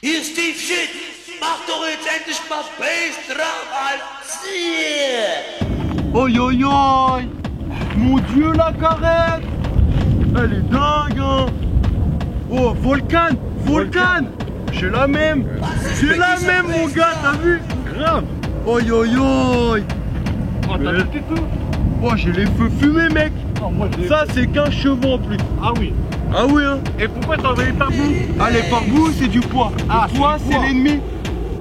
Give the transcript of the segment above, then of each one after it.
Hier ist Steve Shit. Mach doch jetzt endlich mal Bass drauf, Alter. Oi oi oi. Mon Dieu, la carrette. Elle est dingue, hein. Oh, Volcan. J'ai la même. Mon gars, t'as vu? Grave. Oi oi oi. Oh, t'as vu tes feux? Oh, j'ai les feux fumés, mec. Oh, moi, ça, c'est 15 chevaux en plus. Ah oui. Ah oui, hein. Et pourquoi t'as envoyé par bout? Ah, les pare-boues, c'est du poids. Ah, le poids, c'est l'ennemi.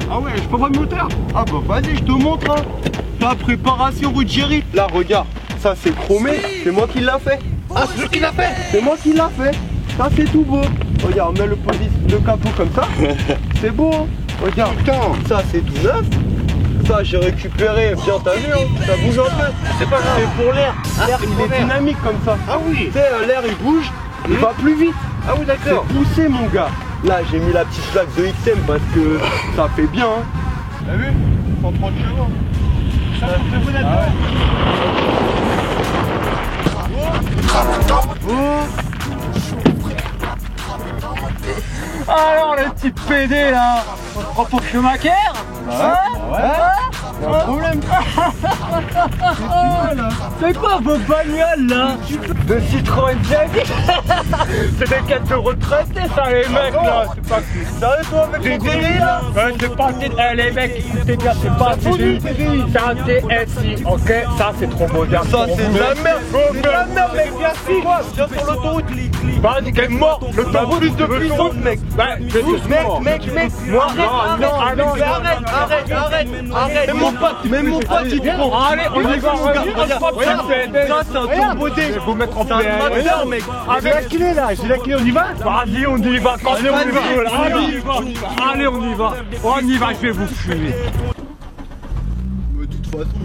Ah ouais, je peux voir le moteur. Ah bah vas-y, je te montre, hein. La préparation Ruggieri. Là, regarde, ça c'est chromé, c'est moi qui l'a fait. Ah, c'est lui qui l'a fait? C'est moi qui l'a fait. Ça c'est tout beau. Regarde, on met le capot comme ça. C'est beau, hein. Regarde, ça c'est tout neuf. Ça j'ai récupéré, bien t'as vu, hein. Ça bouge un peu. C'est pas grave. C'est pour l'air. L'air il est dynamique comme ça. Ah oui. Tu sais, l'air il bouge, il va plus vite. Ah oui, d'accord. C'est poussé mon gars. Là j'ai mis la petite plaque de XM parce que ça fait bien, hein. T'as vu? 130 chevaux. Ça fait vous là-dedans. Alors les petits PD là, on se prend pour Schumacher. Y'a un problème. C'est quoi vos bagnoles là? De Citroën ZX. C'est des quêtes de retraités ça les mecs là. C'est pas Sérieux toi avec ton TDI là? c'est pas un TDI. Les mecs écoutez bien, c'est pas un TDI. C'est un TSI, ok? Ça c'est trop moderne. Ça c'est de la merde. C'est de la merde mec, viens sur l'autoroute. Bah t'es quand même mort. L'autoroute plus de puissance mec. Mec, moi arrête. Même mon pote il prend. Allez, on y va, ça c'est un turbo D. Je vais vous mettre en C'est un tracteur mec. J'ai la clé là, on y va? Vas-y, on y va, quand même on y va. Allez, on y va, je vais vous fumer. De toute façon.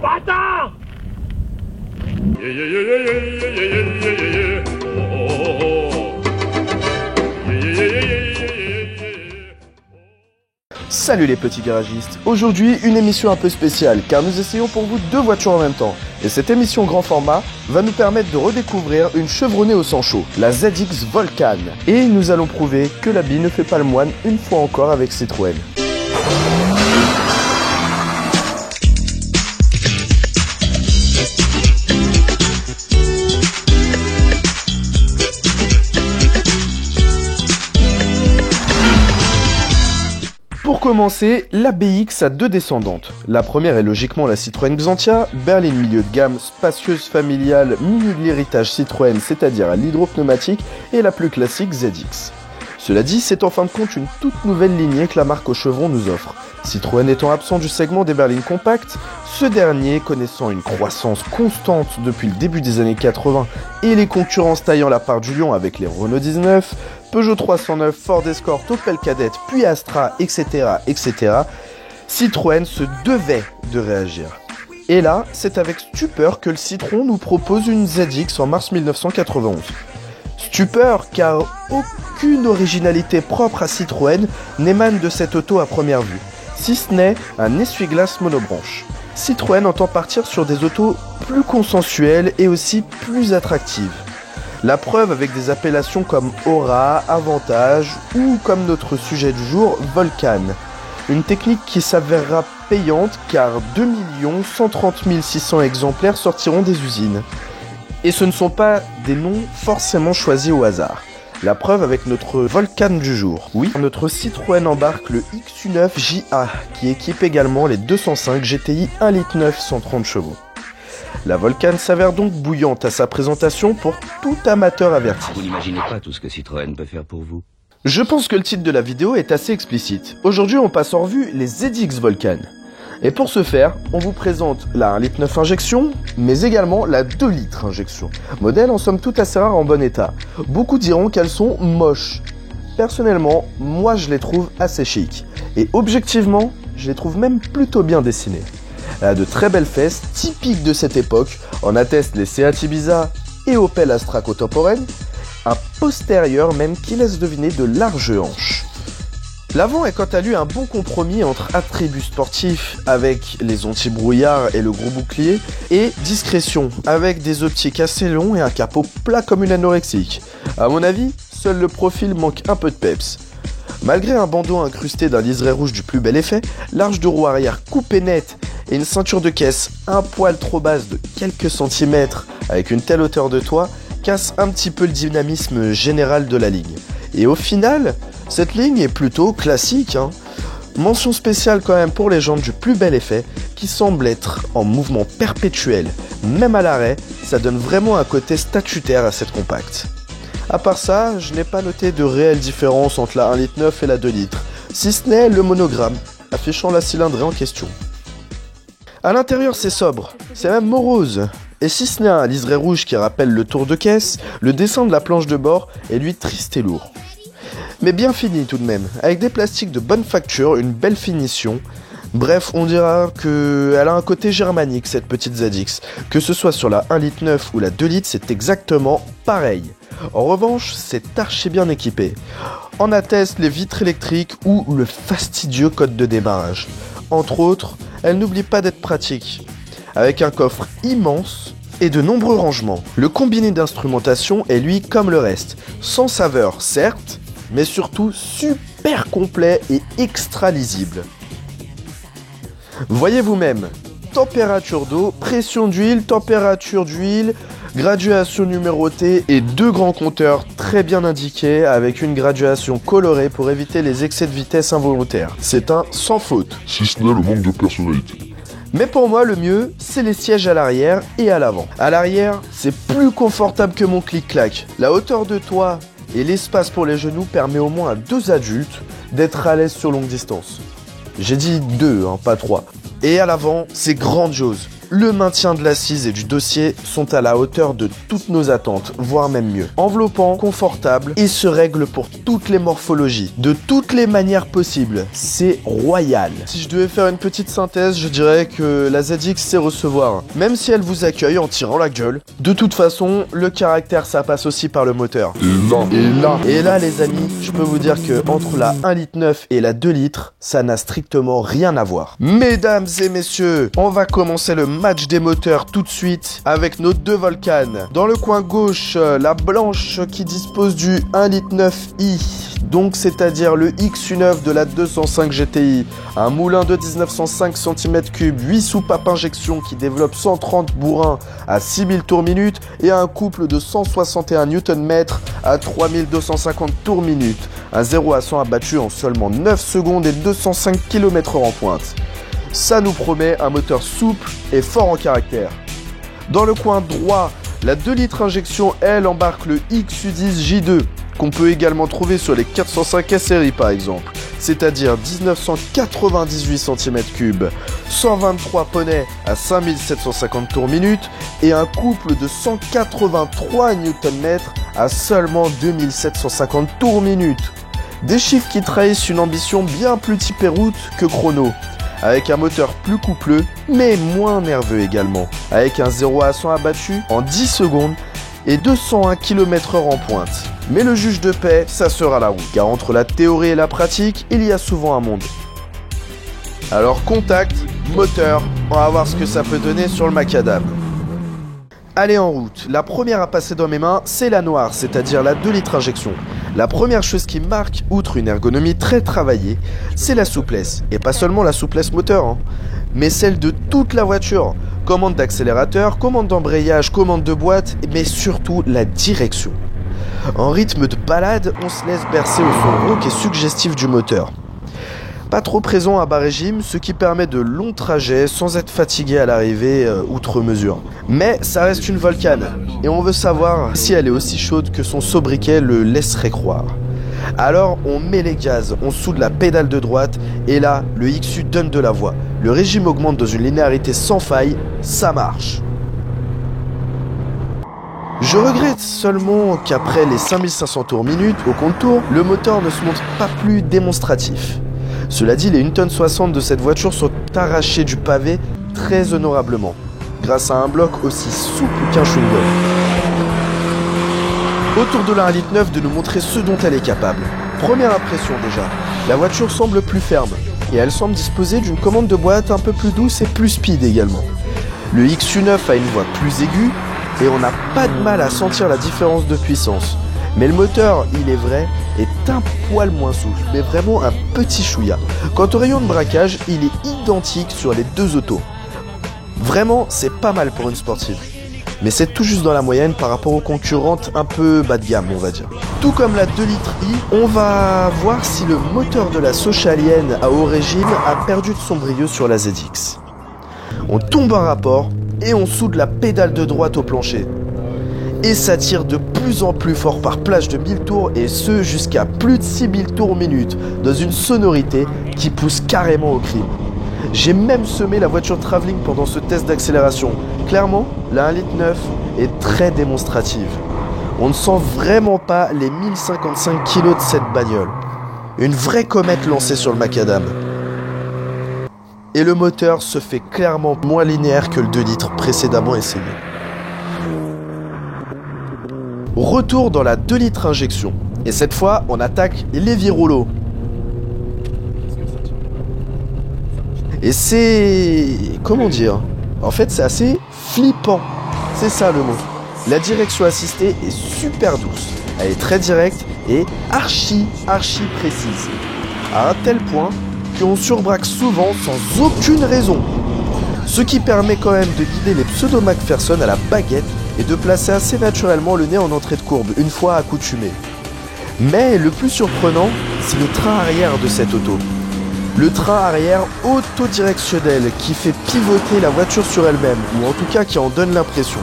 Bâtard! Salut les petits garagistes, aujourd'hui une émission un peu spéciale car nous essayons pour vous 2 voitures en même temps. Et cette émission grand format va nous permettre de redécouvrir une chevronnée au sang chaud, la ZX Volcan. Et nous allons prouver que l'habit ne fait pas le moine une fois encore avec Citroën. Pour commencer, la BX a 2 descendantes. La première est logiquement la Citroën Xantia, berline milieu de gamme, spacieuse familiale, milieu de l'héritage Citroën, c'est-à-dire à l'hydropneumatique, et la plus classique ZX. Cela dit, c'est en fin de compte une toute nouvelle lignée que la marque au chevron nous offre. Citroën étant absent du segment des berlines compactes, ce dernier connaissant une croissance constante depuis le début des années 80 et les concurrences taillant la part du lion avec les Renault 19, Peugeot 309, Ford Escort, Opel Kadett, puis Astra, etc., Citroën se devait de réagir. Et là, c'est avec stupeur que le Citroën nous propose une ZX en mars 1991. Stupeur car aucune originalité propre à Citroën n'émane de cette auto à première vue, si ce n'est un essuie-glace monobranche. Citroën entend partir sur des autos plus consensuelles et aussi plus attractives. La preuve avec des appellations comme Aura, Avantage ou comme notre sujet du jour, Volcan. Une technique qui s'avérera payante car 2 130 600 exemplaires sortiront des usines. Et ce ne sont pas des noms forcément choisis au hasard. La preuve avec notre Volcan du jour. Oui, notre Citroën embarque le XU9 JA qui équipe également les 205 GTI 1,9 litre 130 chevaux. La Volcan s'avère donc bouillante à sa présentation pour tout amateur averti. Vous n'imaginez pas tout ce que Citroën peut faire pour vous. Je pense que le titre de la vidéo est assez explicite. Aujourd'hui, on passe en revue les ZX Volcan. Et pour ce faire, on vous présente la 1,9 litre injection, mais également la 2 litres injection. Modèle en somme toute assez rare en bon état. Beaucoup diront qu'elles sont moches. Personnellement, moi je les trouve assez chic. Et objectivement, je les trouve même plutôt bien dessinées. Elle a de très belles fesses, typiques de cette époque. En attestent les Seat Ibiza et Opel Astra contemporaines. Un postérieur même qui laisse deviner de larges hanches. L'avant est quant à lui un bon compromis entre attributs sportifs avec les anti-brouillard et le gros bouclier et discrétion avec des optiques assez longs et un capot plat comme une anorexique. À mon avis, seul le profil manque un peu de peps. Malgré un bandeau incrusté d'un liseré rouge du plus bel effet, l'arche de roue arrière coupée nette et une ceinture de caisse un poil trop basse de quelques centimètres avec une telle hauteur de toit casse un petit peu le dynamisme général de la ligne. Et au final, cette ligne est plutôt classique, hein. Mention spéciale quand même pour les jantes du plus bel effet qui semblent être en mouvement perpétuel. Même à l'arrêt, ça donne vraiment un côté statutaire à cette compacte. À part ça, je n'ai pas noté de réelle différence entre la 1,9 litre et la 2 litres, si ce n'est le monogramme affichant la cylindrée en question. À l'intérieur, c'est sobre, c'est même morose. Et si ce n'est un liseré rouge qui rappelle le tour de caisse, le dessin de la planche de bord est lui triste et lourd. Mais bien fini tout de même, avec des plastiques de bonne facture, une belle finition. Bref, on dira qu'elle a un côté germanique cette petite ZX. Que ce soit sur la 1,9 litre ou la 2 litres, c'est exactement pareil. En revanche, c'est archi bien équipé. En attestent les vitres électriques ou le fastidieux code de démarrage. Entre autres, elle n'oublie pas d'être pratique. Avec un coffre immense et de nombreux rangements. Le combiné d'instrumentation est lui comme le reste. Sans saveur, certes, mais surtout super complet et extra lisible. Voyez vous-même, température d'eau, pression d'huile, température d'huile, graduation numérotée et deux grands compteurs très bien indiqués avec une graduation colorée pour éviter les excès de vitesse involontaires. C'est un sans faute. Si ce n'est le manque de personnalité. Mais pour moi, le mieux, c'est les sièges à l'arrière et à l'avant. À l'arrière, c'est plus confortable que mon clic-clac. La hauteur de toit et l'espace pour les genoux permet au moins à 2 adultes d'être à l'aise sur longue distance. J'ai dit 2, hein, pas 3. Et à l'avant, c'est grandiose. Le maintien de l'assise et du dossier sont à la hauteur de toutes nos attentes, voire même mieux. Enveloppant, confortable et se règle pour toutes les morphologies, de toutes les manières possibles. C'est royal. Si je devais faire une petite synthèse, je dirais que la ZX sait recevoir, même si elle vous accueille en tirant la gueule. De toute façon, le caractère, ça passe aussi par le moteur. Et là, les amis, je peux vous dire que entre la 1,9 litre et la 2 litres, ça n'a strictement rien à voir. Mesdames et messieurs, on va commencer le match des moteurs tout de suite avec nos deux Volcan. Dans le coin gauche, la blanche qui dispose du 1,9 litre i, donc c'est-à-dire le XU9 de la 205 GTI, un moulin de 1905 cm3, 8 soupapes injection qui développe 130 bourrins à 6000 tours minute et un couple de 161 Nm à 3250 tours minute. Un 0 à 100 abattu en seulement 9 secondes et 205 km/h en pointe. Ça nous promet un moteur souple et fort en caractère. Dans le coin droit, la 2 litres injection, elle, embarque le XU10 J2, qu'on peut également trouver sur les 405 SRI par exemple, c'est-à-dire 1998 cm3, 123 poneys à 5750 tours minute et un couple de 183 Nm à seulement 2750 tours minute. Des chiffres qui trahissent une ambition bien plus typée route que chrono. Avec un moteur plus coupleux, mais moins nerveux également, avec un 0 à 100 abattu en 10 secondes et 201 km/h en pointe. Mais le juge de paix, ça sera la route, car entre la théorie et la pratique, il y a souvent un monde. Alors contact, moteur, on va voir ce que ça peut donner sur le macadam. Allez en route, la première à passer dans mes mains, c'est la noire, c'est-à-dire la 2 litres injection. La première chose qui marque, outre une ergonomie très travaillée, c'est la souplesse. Et pas seulement la souplesse moteur, hein, mais celle de toute la voiture. Commande d'accélérateur, commande d'embrayage, commande de boîte, mais surtout la direction. En rythme de balade, on se laisse bercer au son rauque et suggestif du moteur. Pas trop présent à bas régime, ce qui permet de longs trajets sans être fatigué à l'arrivée outre mesure. Mais ça reste une Volcan, et on veut savoir si elle est aussi chaude que son sobriquet le laisserait croire. Alors on met les gaz, on soude la pédale de droite et là le XU donne de la voix. Le régime augmente dans une linéarité sans faille, ça marche. Je regrette seulement qu'après les 5500 tours minute au compte-tours, le moteur ne se montre pas plus démonstratif. Cela dit, les 1 tonne 60 de cette voiture sont arrachés du pavé très honorablement, grâce à un bloc aussi souple qu'un chewing-gum. Autour de la 1,9 litre de nous montrer ce dont elle est capable. Première impression déjà, la voiture semble plus ferme, et elle semble disposer d'une commande de boîte un peu plus douce et plus speed également. Le XU9 a une voix plus aiguë, et on n'a pas de mal à sentir la différence de puissance. Mais le moteur, il est vrai, est un poil moins souple, mais vraiment un petit chouïa. Quant au rayon de braquage, il est identique sur les deux autos. Vraiment, c'est pas mal pour une sportive. Mais c'est tout juste dans la moyenne par rapport aux concurrentes un peu bas de gamme, on va dire. Tout comme la 2 litres i, on va voir si le moteur de la Sochalienne à haut régime a perdu de son brio sur la ZX. On tombe un rapport et on soude la pédale de droite au plancher. Et ça tire de plus en plus fort par plage de 1000 tours et ce jusqu'à plus de 6000 tours minute dans une sonorité qui pousse carrément au crime. J'ai même semé la voiture travelling pendant ce test d'accélération. Clairement, la 1,9 litre est très démonstrative. On ne sent vraiment pas les 1055 kg de cette bagnole. Une vraie comète lancée sur le macadam. Et le moteur se fait clairement moins linéaire que le 2 litres précédemment essayé. Retour dans la 2 litres injection. Et cette fois, on attaque les viroulots. Et c'est... comment dire? En fait, c'est assez flippant. C'est ça le mot. La direction assistée est super douce. Elle est très directe et archi précise. À un tel point qu'on surbraque souvent sans aucune raison. Ce qui permet quand même de guider les pseudo-McPherson à la baguette et de placer assez naturellement le nez en entrée de courbe, une fois accoutumé. Mais le plus surprenant, c'est le train arrière de cette auto. Le train arrière autodirectionnel qui fait pivoter la voiture sur elle-même, ou en tout cas qui en donne l'impression.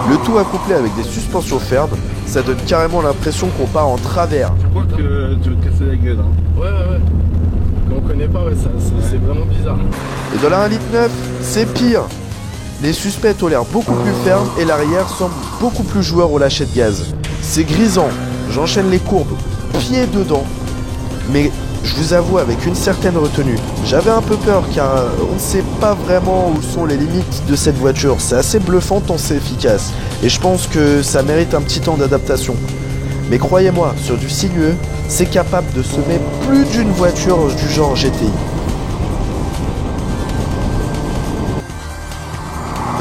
Le tout accouplé avec des suspensions fermes, ça donne carrément l'impression qu'on part en travers. Je crois que tu veux te casser la gueule. Hein. Ouais. Quand on connaît pas, c'est vraiment bizarre. Et dans la 1,9 litre, c'est pire. Les suspects ont l'air beaucoup plus fermes et l'arrière semble beaucoup plus joueur au lâcher de gaz. C'est grisant, j'enchaîne les courbes, pied dedans. Mais je vous avoue avec une certaine retenue. J'avais un peu peur car on ne sait pas vraiment où sont les limites de cette voiture. C'est assez bluffant tant c'est efficace. Et je pense que ça mérite un petit temps d'adaptation. Mais croyez-moi, sur du sinueux, c'est capable de semer plus d'une voiture du genre GTI.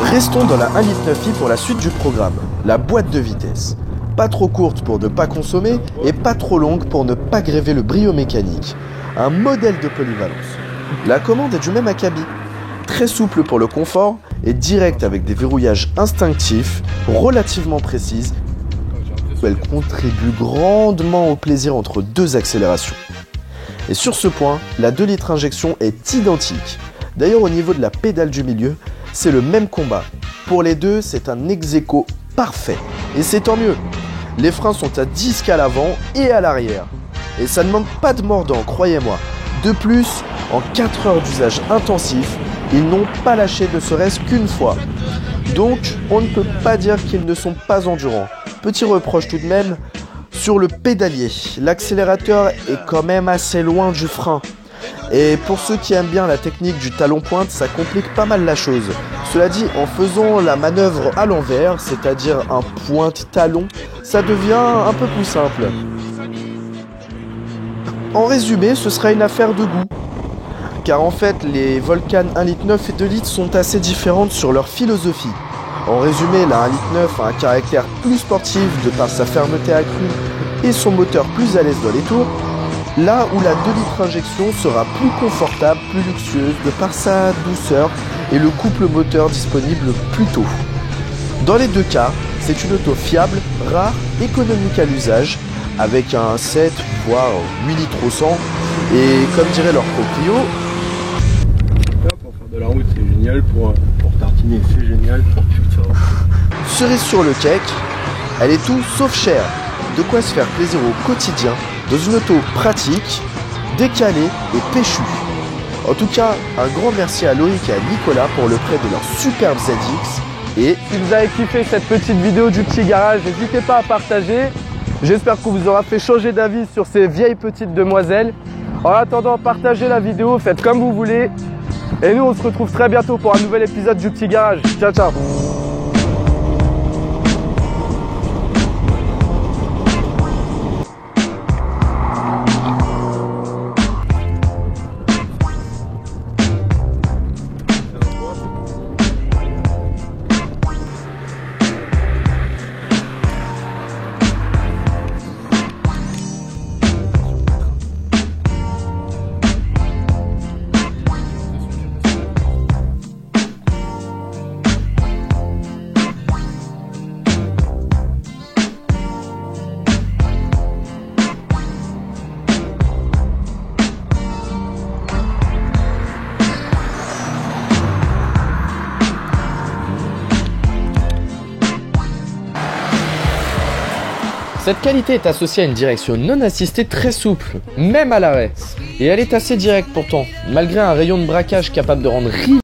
Restons dans la 1,9 litre pour la suite du programme, la boîte de vitesse. Pas trop courte pour ne pas consommer et pas trop longue pour ne pas gréver le brio mécanique. Un modèle de polyvalence. La commande est du même acabit. Très souple pour le confort et directe avec des verrouillages instinctifs, relativement précises. Elle contribue grandement au plaisir entre deux accélérations. Et sur ce point, la 2 litres injection est identique. D'ailleurs au niveau de la pédale du milieu, c'est le même combat. Pour les deux, c'est un ex-aequo parfait. Et c'est tant mieux. Les freins sont à disque à l'avant et à l'arrière. Et ça ne manque pas de mordant, croyez-moi. De plus, en 4 heures d'usage intensif, ils n'ont pas lâché ne serait-ce qu'une fois. Donc, on ne peut pas dire qu'ils ne sont pas endurants. Petit reproche tout de même sur le pédalier. L'accélérateur est quand même assez loin du frein. Et pour ceux qui aiment bien la technique du talon-pointe, ça complique pas mal la chose. Cela dit, en faisant la manœuvre à l'envers, c'est-à-dire un pointe-talon, ça devient un peu plus simple. En résumé, ce sera une affaire de goût. Car en fait, les Volcan 1,9 litre et 2 litres sont assez différentes sur leur philosophie. En résumé, la 1,9 litre a un caractère plus sportif de par sa fermeté accrue et son moteur plus à l'aise dans les tours, là où la 2 litres injection sera plus confortable, plus luxueuse de par sa douceur et le couple moteur disponible plus tôt. Dans les deux cas, c'est une auto fiable, rare, économique à l'usage, avec un 7 voire 8 litres au 100 et comme dirait leur proprio, pour faire de la route c'est génial, pour tartiner c'est génial, pour putain. Cerise sur le cake, elle est tout sauf chère, de quoi se faire plaisir au quotidien dans une auto pratique, décalée et péchue. En tout cas, un grand merci à Loïc et à Nicolas pour le prêt de leur superbe ZX. Et si vous avez kiffé cette petite vidéo du petit garage, n'hésitez pas à partager. J'espère qu'on vous aura fait changer d'avis sur ces vieilles petites demoiselles. En attendant, partagez la vidéo, faites comme vous voulez. Et nous, on se retrouve très bientôt pour un nouvel épisode du petit garage. Ciao, ciao. Cette qualité est associée à une direction non assistée très souple, même à l'arrêt. Et elle est assez directe pourtant, malgré un rayon de braquage capable de rendre